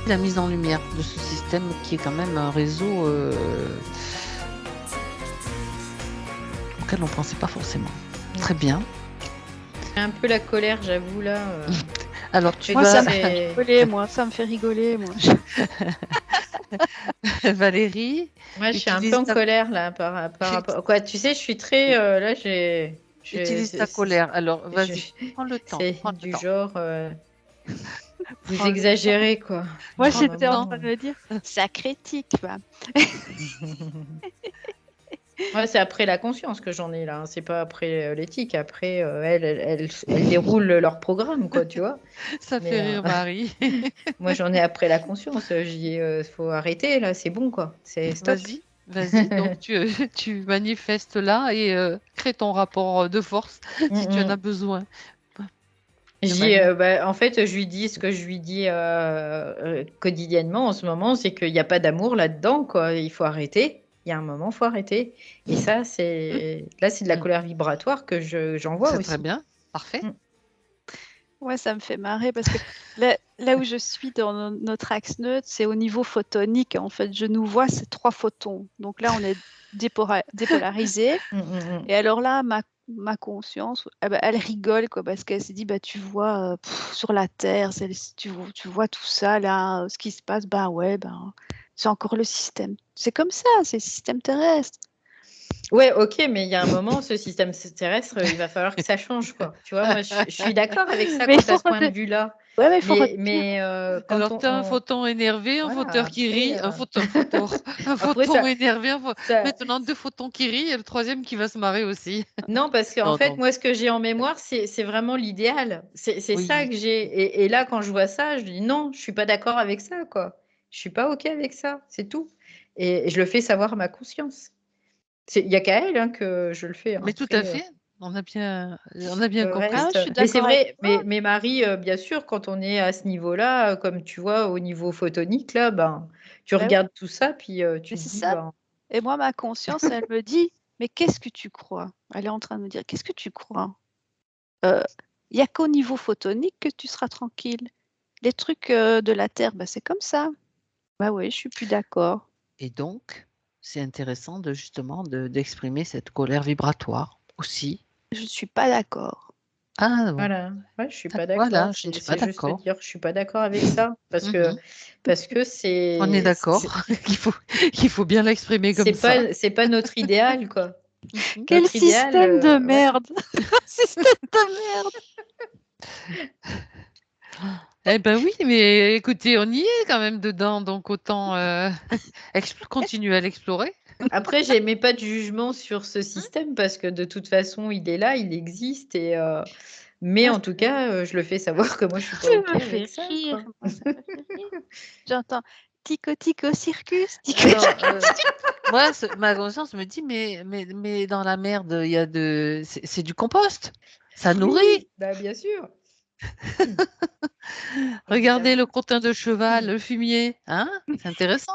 la mise en lumière de ce système qui est quand même un réseau auquel on ne pensait pas forcément. Très bien. J'ai un peu la colère, j'avoue, là. Alors, tu Moi, ça vas... me fait rigoler, moi. Ça me fait rigoler, moi. Valérie, Moi, je suis un peu utilise en ta... colère, là, par rapport... Quoi, tu sais, je suis très... là, utilise ta colère. Alors, vas-y, prends le temps. C'est Prends le du temps. genre... vous Prends le exagérez, quoi. Moi, Prends le j'étais en temps. train de me dire, ça critique, quoi. Ouais, c'est après la conscience que j'en ai là, hein. C'est pas après l'éthique. Après, elles déroulent leur programme, quoi, tu vois. Ça Mais fait rire Marie. moi, j'en ai après la conscience. J'y faut arrêter là, c'est bon, quoi. C'est stop. Vas-y. Donc, tu manifestes là et crée ton rapport de force si tu en as besoin. En fait, je lui dis ce que je lui dis quotidiennement en ce moment, c'est qu'il n'y a pas d'amour là-dedans, quoi. Il faut arrêter. Il y a un moment, il faut arrêter. Et ça, c'est de la colère vibratoire que j'envoie C'est aussi. très bien. Parfait. Ouais, ça me fait marrer parce que là où je suis dans notre axe neutre, c'est au niveau photonique. En fait, je nous vois, c'est 3 photons. Donc là, on est dépolarisé. Et alors là, ma conscience, elle rigole, quoi, parce qu'elle s'est dit, bah, tu vois, sur la Terre, tu vois tout ça, là, ce qui se passe, bah ouais, c'est encore le système. C'est comme ça, c'est le système terrestre. Ouais, ok, mais il y a un moment, ce système terrestre, il va falloir que ça change, quoi. Tu vois, moi, je suis d'accord avec ça Mais quand il tu as faut ce point de vue-là. Ouais, mais il faut retenir. Quand Alors, tu as un photon énervé, un Voilà, photeur qui après, rit, un après, photon énervé, ça- maintenant 2 photons qui rient et le troisième qui va se marrer aussi. Non, parce qu'en Non, fait, non. moi, ce que j'ai en mémoire, c'est vraiment l'idéal. C'est ça Oui. que j'ai. Et là, quand je vois ça, je dis non, je suis pas d'accord avec ça, quoi. Je suis pas OK avec ça, c'est tout. Et je le fais savoir à ma conscience. Il y a qu'à elle, hein, que je le fais, hein. Mais tout à Après, fait. On a bien le compris. Ah, je reste. suis Mais c'est d'accord avec vrai, toi. mais Marie, bien sûr, quand on est à ce niveau-là, comme tu vois, au niveau photonique, là, ben, tu Ben oui, regardes tout ça, puis tu mais te c'est dis, ça. ben, Et moi, ma conscience, elle me dit, mais qu'est-ce que tu crois? Elle est en train de me dire, qu'est-ce que tu crois? Il n'y a qu'au niveau photonique que tu seras tranquille. Les trucs de la Terre, c'est comme ça. Bah oui, je suis plus d'accord. Et donc, c'est intéressant d'exprimer cette colère vibratoire aussi. Je ne suis pas d'accord. Ah bon. voilà. Ouais, je suis pas Voilà, d'accord. je ne suis pas C'est juste d'accord. dire, je suis pas d'accord avec ça, Mhm. parce que On est d'accord qu'il faut bien l'exprimer comme ça. c'est pas notre idéal, quoi. Mhm. Quel Notre idéal, système de voilà. merde! Système de merde! Eh ben oui, mais écoutez, on y est quand même dedans, donc autant continuer à l'explorer. Après, j'aimais pas de jugement sur ce système parce que de toute façon, il est là, il existe mais Moi, en tout cas, je le fais savoir que moi, je suis pas ça OK me fait avec ça, rire. quoi. Moi, ça me fait rire. J'entends tico tico circus, tico Alors, tico. moi, ma conscience me dit, mais dans la merde, il y a c'est du compost. Ça nourrit. Oui, bah, bien sûr, Regardez le évidemment. crottin de cheval, le fumier, hein? C'est intéressant.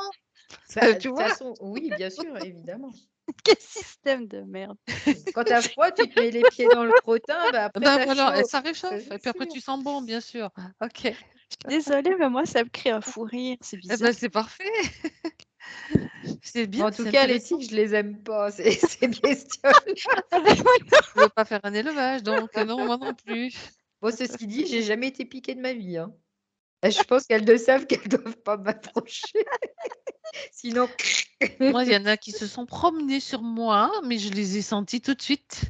Bah, de Tu toute vois? façon, oui, bien sûr, évidemment. Quel système de merde! Quand tu as froid, tu te mets les pieds dans le crottin, bah, après, Ben tu as voilà, et chaud. ça Bien réchauffe. Et puis après, sûr. tu sens bon, bien sûr. Ok. Désolée, mais moi, ça me crée un fou rire. C'est Eh bizarre. ben, c'est parfait. C'est Mais bien, en tout c'est cas, les intéressant. tiques, je les aime pas, ces bestioles. Je veux pas faire un élevage, donc non, moi non plus. Bon, ceci dit, j'ai jamais été piquée de ma vie, hein. Je pense qu'elles le savent qu'elles doivent pas m'approcher. Sinon, Moi, il y en a qui se sont promenés sur moi, mais je les ai sentis tout de suite.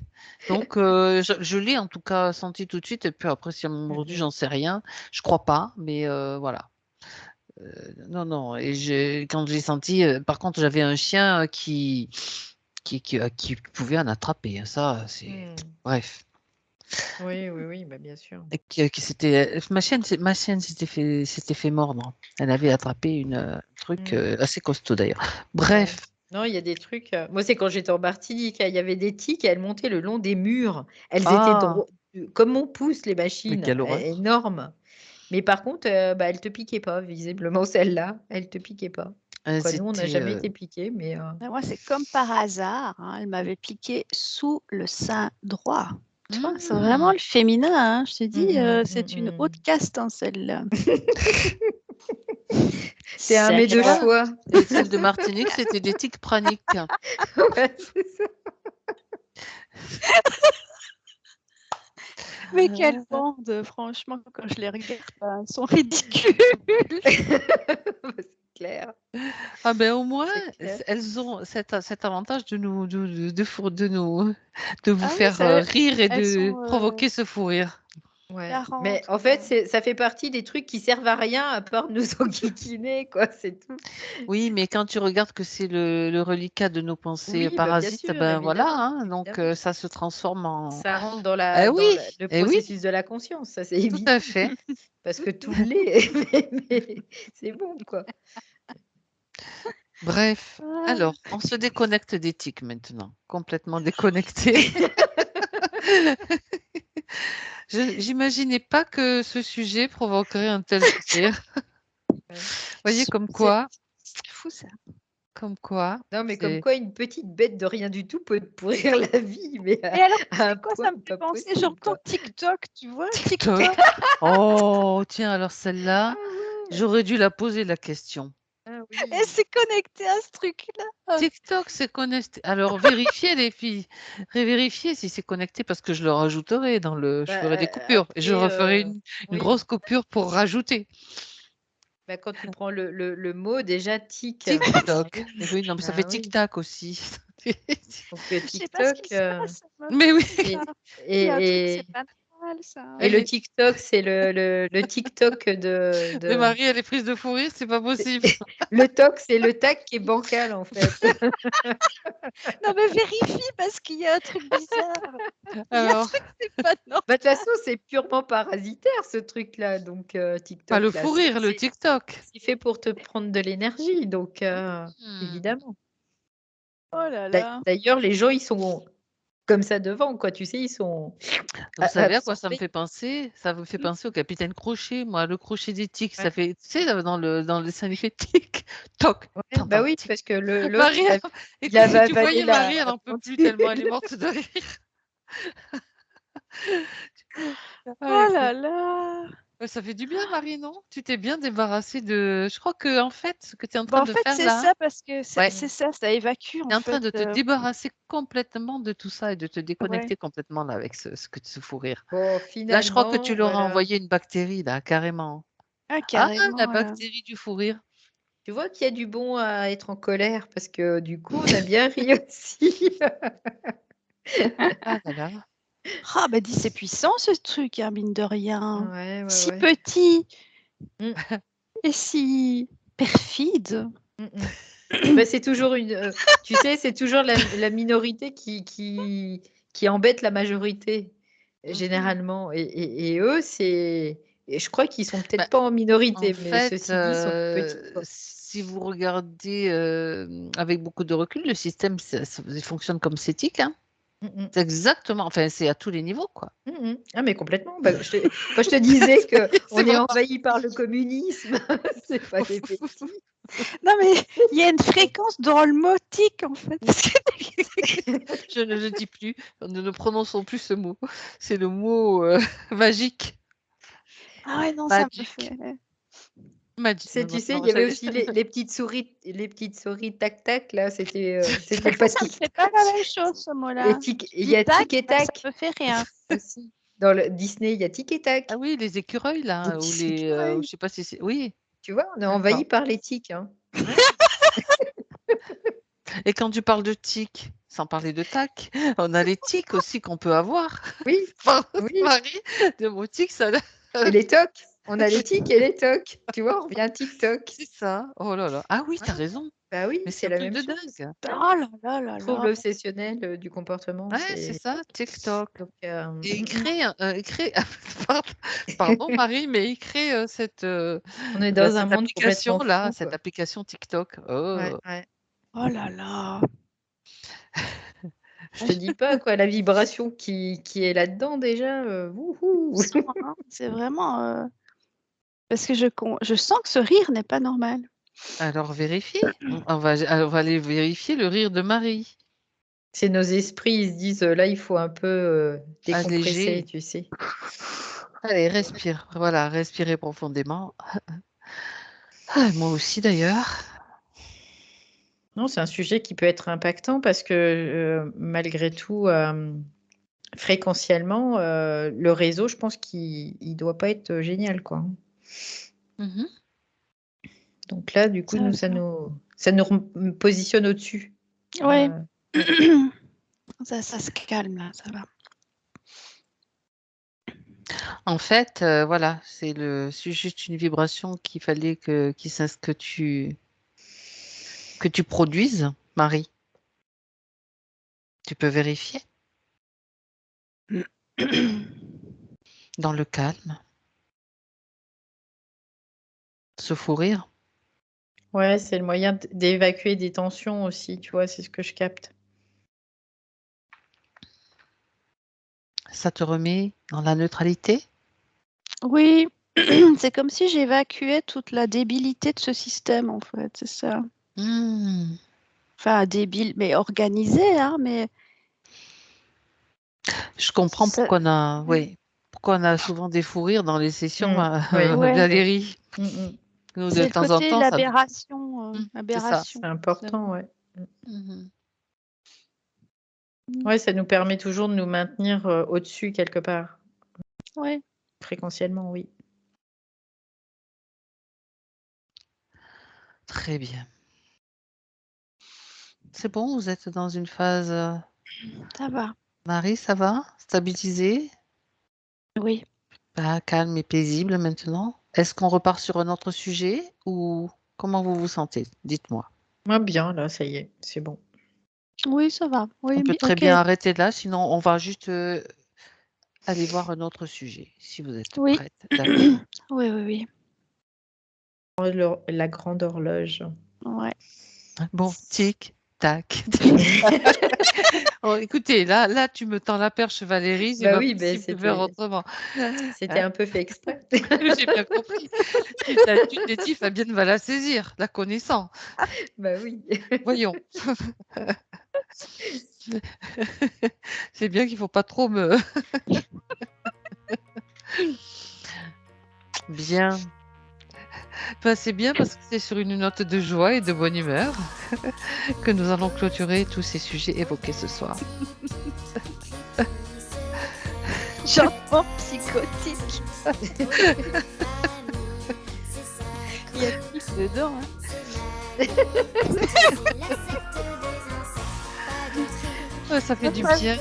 Donc, je l'ai en tout cas senti tout de suite. Et puis après, si elles m'ont mordu, j'en sais rien. Je crois pas, mais voilà. Non, non. Et quand j'ai senti, par contre, j'avais un chien qui pouvait en attraper, hein. Ça, c'est. Bref. Oui, bah, bien sûr. Et ma chienne s'était fait mordre. Elle avait attrapé un truc assez costaud d'ailleurs. Ouais. Bref. Non, il y a des trucs, moi, c'est quand j'étais en Martinique, hein, il y avait des tiques et elles montaient le long des murs. Elles étaient Ah, comme mon pouce, les mais machines, quelle horreur. énormes. Mais par contre, bah, elles te piquaient pas, visiblement celle-là, elle te piquait pas. Elles Quoi, nous, on n'a étaient. jamais été piqués, mais Mais moi, c'est comme par hasard, hein, elle m'avait piqué sous le sein droit. Tu vois, c'est vraiment le féminin, hein. Je te dis, c'est une haute caste, hein, celle-là. C'est un mets de Celle-là. choix. Et celle de Martinique, c'était des tiques praniques. Ouais, c'est ça. Mais quelle bande, franchement, quand je les regarde, elles sont ridicules. C'est clair. Ah ben au moins, C'est clair. elles ont cet avantage de nous, de vous Ah oui, faire rire et elles de sont provoquer ce fou rire. Ouais. Mais 40. en fait, ça fait partie des trucs qui servent à rien à part nous enquiquiner, quoi, c'est tout. Oui, mais quand tu regardes que c'est le reliquat de nos pensées Oui, bah, bien parasites, sûr, ben voilà, évidemment, hein, donc évidemment. ça se transforme en. Ça rentre dans Oui, le eh oui, processus de la conscience, ça c'est tout évident, à fait. parce que tout l'est, mais c'est bon, quoi. Bref, Ah, alors, on se déconnecte des tics maintenant, complètement déconnecté. J'imaginais pas que ce sujet provoquerait un tel sourire. Ouais. Voyez, c'est fou ça. comme quoi, Non, mais comme c'est quoi une petite bête de rien du tout peut te pourrir la vie, mais Et alors, tu à un sais quoi, point ça me fait pas penser, possible, j'entends quoi. TikTok, tu vois, TikTok. TikTok. Oh, tiens, alors Ah celle-là, ouais! j'aurais dû la poser la question. Ah Et oui! c'est connecté à ce truc-là. TikTok, c'est connecté. Alors, vérifiez les filles. Vérifiez si c'est connecté parce que je le rajouterai je Bah, ferai des coupures. Et je après, referai une oui, grosse coupure pour rajouter. bah, quand tu prends le mot déjà tic, ah TikTok. Et oui, oui, non, mais ça fait ah oui, tic-tac aussi. donc Je sais pas ce qui TikTok, se passe, meuf. Mais oui, et Il y a un truc, et c'est pas normal, ça. et le TikTok, c'est le TikTok mais de Marie, elle est prise de fou rire, c'est pas possible. le toc, c'est le tac qui est bancal, en fait. Non, mais vérifie parce qu'il y a un truc bizarre. Il y a un Alors, truc, c'est pas normal. Bah, de toute façon, c'est purement parasitaire ce truc-là, donc pas TikTok le là, fou rire, le TikTok. c'est fait pour te prendre de l'énergie, donc Hmm. évidemment. Oh là là. D'ailleurs, les gens, ils sont comme ça devant, quoi, tu sais, ils sont Vous savez à quoi ça me absorbés. fait penser? Ça me fait penser au Capitaine Crochet, moi, le crochet des tiques, ça Ouais, fait, tu sais, dans le dessin animé, tic, toc, ouais, bah t'entends oui, tic. parce que l'autre, Marie, il a écoute, tu avalé voyais Marie, elle la en peut plus pendule. tellement elle est morte de rire. Ah, Oh écoute, là là. ça fait du bien, Marie, non? Tu t'es bien débarrassée de. Je crois que en fait, ce que tu es en Bah, train en de fait, faire c'est là, ça, parce que ouais, c'est ça, ça évacue, tu en es en train fait. de te débarrasser complètement de tout ça et de te Ouais. déconnecter complètement là avec ce fou rire. Bon, Là, je crois que finalement, tu leur as voilà. envoyé une bactérie, là, carrément. Ah, Ah, la carrément, là. bactérie du fou rire. Tu vois qu'il y a du bon à être en colère parce que du coup, on a bien ri aussi. Ah là là. Ah, bah, dis, c'est puissant, ce truc, hein, mine de rien. Ouais, ouais, Si ouais. petit Mmh, et si perfide. mmh mh. Bah, c'est toujours tu sais, c'est toujours la minorité qui embête la majorité, Mmh. généralement et eux, et je crois qu'ils sont Bah, peut-être pas en en minorité, mais fait, ceci dit, ils sont tout petits, quoi. si vous regardez, avec beaucoup de recul, le système, il fonctionne comme CETIC, hein. Mmh mh. C'est exactement, enfin, c'est à tous les niveaux, quoi. Mmh mh. Ah mais complètement. Bah, quand je te disais C'est qu'on est vraiment envahi par le communisme, c'est pas des bêtises. Non, mais il y a une fréquence dans le mot tic, en fait. je ne le dis plus, nous ne prononçons plus ce mot. C'est le mot, magique. Ah ouais, non, ça me Magic. fait. Magic. C'est Non, tu non, sais, il non, y avait aussi les petites souris tac tac là, c'était Ça, pas ça me tic fait pas tac. la même chose, ce Et mot-là. tic il Dis y a tac, tic et ça tac me fait rien. aussi. Dans le Disney, il y a tic et Ah tac, oui, les écureuils des là, ou petits les, écureuils. je sais pas si c'est oui, Tu vois? On est d'accord. envahi par les tiques, hein. Ouais. Et quand tu parles de tiques, sans parler de tac, on a les tiques aussi qu'on peut avoir. Oui, Pardon, oui, Marie, de mots tiques, ça et les tocs. On a les tiques et les tocs. Tu vois? On revient TikTok. c'est ça. Oh là là. Ah oui, Ouais, tu as raison. bah oui, Mais c'est c'est un la truc même de chose. dingue. Oh là là là Trouble là. obsessionnel, du comportement, Ouais, c'est ça, TikTok. donc Et il mmh crée, pardon, pardon Marie, mais il crée On est dans un cette monde complètement application-là, fou, cette quoi. application TikTok. Ouais, Oh. ouais. Oh là là. Je te dis pas quoi, la vibration qui est là-dedans déjà, wouhou! Puissant, hein. C'est vraiment. Parce que je sens que ce rire n'est pas normal. Alors vérifie. On va aller vérifier le rire de Marie. C'est nos esprits, ils se disent, «Là, il faut un peu, décompresser», Allégé. tu sais? Allez, respire. Voilà, respirez profondément. Ah, moi aussi d'ailleurs. Non, c'est un sujet qui peut être impactant parce que malgré tout, fréquentiellement, le réseau, je pense qu'il ne doit pas être génial, quoi. Mhm. Donc là, du coup, Ça nous, va. ça nous positionne au-dessus. Ouais. Ouais. Ça se calme là, ça va. En fait, voilà, c'est juste une vibration qu'il fallait que tu produises, Marie. Tu peux vérifier dans le calme, se fou rire. Ouais, c'est le moyen d'évacuer des tensions aussi, tu vois, c'est ce que je capte. Ça te remet dans la neutralité. Oui, c'est comme si j'évacuais toute la débilité de ce système, en fait, c'est ça. Hmm. Enfin, débile, mais organisé, hein, mais Je comprends ça... pourquoi on a souvent des fous rires dans les sessions, Oui, Ouais, oui. Valérie. Nous, de c'est le temps en côté temps, ça. l'aberration, C'est ça. C'est aberration. important, ouais. Mhm. Ouais, ça nous permet toujours de nous maintenir au-dessus quelque part. Ouais. Fréquentiellement, oui. Très bien. C'est bon, vous êtes dans une phase. Ça va. Marie, ça va? Stabilisé? Oui. Calme et paisible maintenant. Est-ce qu'on repart sur un autre sujet ou comment vous vous sentez? Dites-moi. Moi, bien, là, ça y est, c'est bon. Oui, ça va. On Oui, peut très ok. bien arrêter là, sinon on va juste aller voir un autre sujet, si vous êtes Oui. prête. D'accord. Oui, oui, oui. La grande horloge. Ouais. Bon, tic, tac. Oh, écoutez, là, tu me tends la perche, Valérie. C'est Bah pas oui, possible de faire autrement. c'était Hein. un peu fait exprès. J'ai bien compris. Tu t'es dit, Fabienne va la saisir, la connaissant. Bah oui. Voyons. C'est bien qu'il faut pas trop me. Bien. Ben, c'est bien parce que c'est sur une note de joie et de bonne humeur que nous allons clôturer tous ces sujets évoqués ce soir. Chantement psychotique. Il y a plus dedans. Hein. Ouais, ça fait du bien.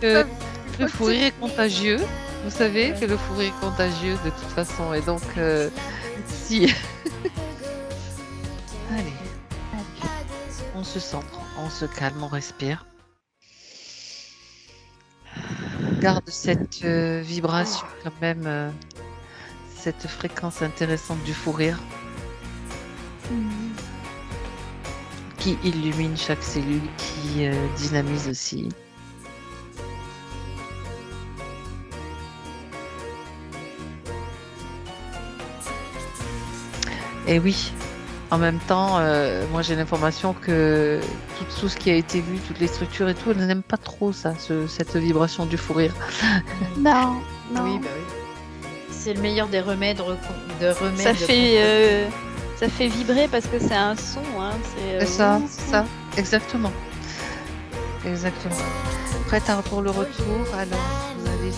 Le fou rire est contagieux. Vous savez que le fou rire est contagieux de toute façon. Et donc, si. Allez. On se centre, on se calme, on respire. Garde cette vibration quand même, cette fréquence intéressante du fou rire qui illumine chaque cellule, qui dynamise aussi. Et oui, en même temps, moi j'ai l'information que tout ce qui a été vu, toutes les structures et tout, elles n'aiment pas trop ça, cette vibration du fou rire. Non, non. Oui, bah oui. C'est le meilleur des remèdes. Ça fait vibrer parce que c'est un son. Hein. C'est ça, exactement. Exactement. Prête pour le retour? Alors, vous allez